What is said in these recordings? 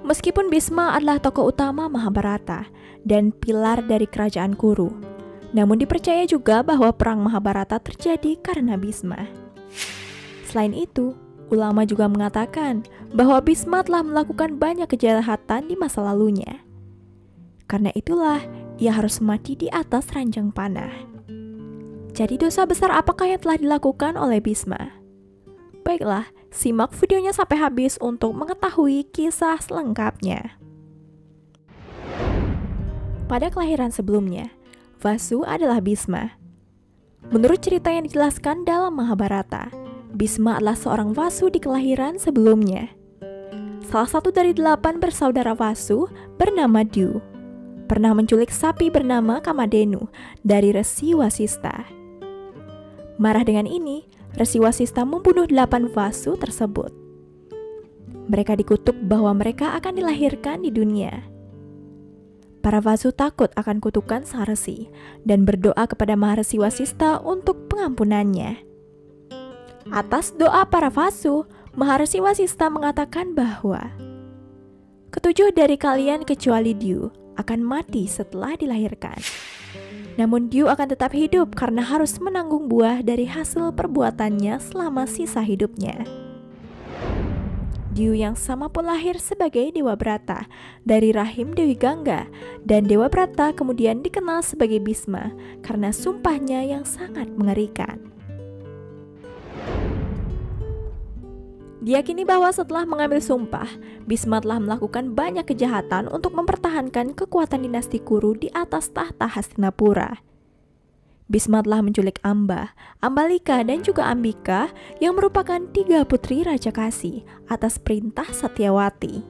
Meskipun Bhisma adalah tokoh utama Mahabharata dan pilar dari kerajaan Kuru, namun dipercaya juga bahwa perang Mahabharata terjadi karena Bhisma. Selain itu, ulama juga mengatakan bahwa Bhisma telah melakukan banyak kejahatan di masa lalunya. Karena itulah, ia harus mati di atas ranjang panah. Jadi dosa besar apakah yang telah dilakukan oleh Bhisma? Baiklah, simak videonya sampai habis untuk mengetahui kisah selengkapnya. Pada kelahiran sebelumnya, Vasu adalah Bhisma. Menurut cerita yang dijelaskan dalam Mahabharata, Bhisma adalah seorang Vasu di kelahiran sebelumnya. Salah satu dari 8 bersaudara Vasu bernama Dyu, pernah menculik sapi bernama Kamadenu dari Resi Wasista. Marah dengan ini, Resi Wasista membunuh 8 Vasu tersebut. Mereka dikutuk bahwa mereka akan dilahirkan di dunia. Para Vasu takut akan kutukan sang resi dan berdoa kepada Maharesi Wasista untuk pengampunannya. Atas doa para Vasu, Maharesi Wasista mengatakan bahwa ketujuh dari kalian kecuali Dyu akan mati setelah dilahirkan. Namun Dyu akan tetap hidup karena harus menanggung buah dari hasil perbuatannya selama sisa hidupnya. Dyu yang sama pun lahir sebagai Dewa Brata dari rahim Dewi Gangga, dan Dewa Brata kemudian dikenal sebagai Bhisma karena sumpahnya yang sangat mengerikan. Diyakini bahwa setelah mengambil sumpah, Bhisma telah melakukan banyak kejahatan untuk mempertahankan kekuatan dinasti Kuru di atas tahta Hastinapura. Bhisma telah menculik Amba, Ambalika, dan juga Ambika yang merupakan 3 putri Raja Kasi atas perintah Satyawati.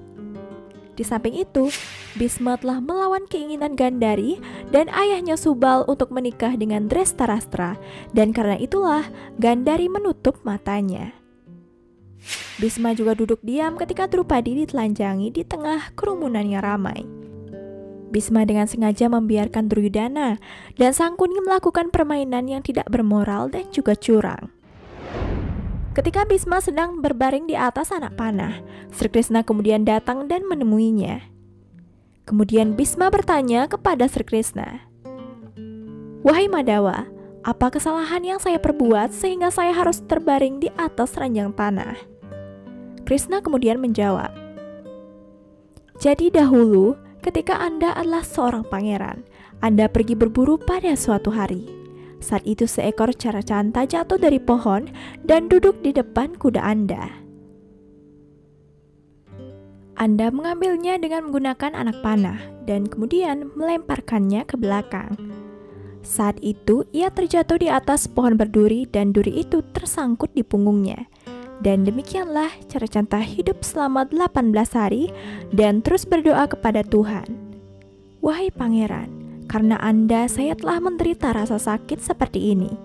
Di samping itu, Bhisma telah melawan keinginan Gandhari dan ayahnya Subal untuk menikah dengan Drestarastra, dan karena itulah Gandhari menutup matanya. Bhisma juga duduk diam ketika Drupadi ditelanjangi di tengah kerumunan yang ramai. Bhisma dengan sengaja membiarkan Duryudana dan Sangkuni melakukan permainan yang tidak bermoral dan juga curang. Ketika Bhisma sedang berbaring di atas anak panah, Sri Krishna kemudian datang dan menemuinya. Kemudian Bhisma bertanya kepada Sri Krishna, "Wahai Madhawa, apa kesalahan yang saya perbuat sehingga saya harus terbaring di atas ranjang tanah?" Krishna kemudian menjawab, "Jadi dahulu, ketika Anda adalah seorang pangeran, Anda pergi berburu pada suatu hari. Saat itu seekor caracanta jatuh dari pohon dan duduk di depan kuda Anda. Anda mengambilnya dengan menggunakan anak panah dan kemudian melemparkannya ke belakang. Saat itu ia terjatuh di atas pohon berduri dan duri itu tersangkut di punggungnya. Dan demikianlah Caracanta hidup selama 18 hari dan terus berdoa kepada Tuhan. Wahai pangeran, karena Anda saya telah menderita rasa sakit seperti ini.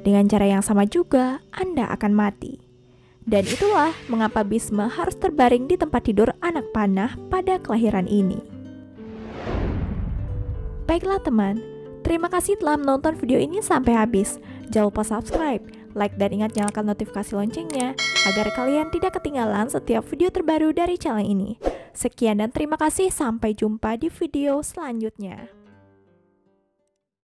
Dengan cara yang sama juga Anda akan mati." Dan itulah mengapa Bhisma harus terbaring di tempat tidur anak panah pada kelahiran ini. Baiklah teman, terima kasih telah menonton video ini sampai habis. Jangan lupa subscribe, like, dan ingat nyalakan notifikasi loncengnya agar kalian tidak ketinggalan setiap video terbaru dari channel ini. Sekian dan terima kasih, sampai jumpa di video selanjutnya.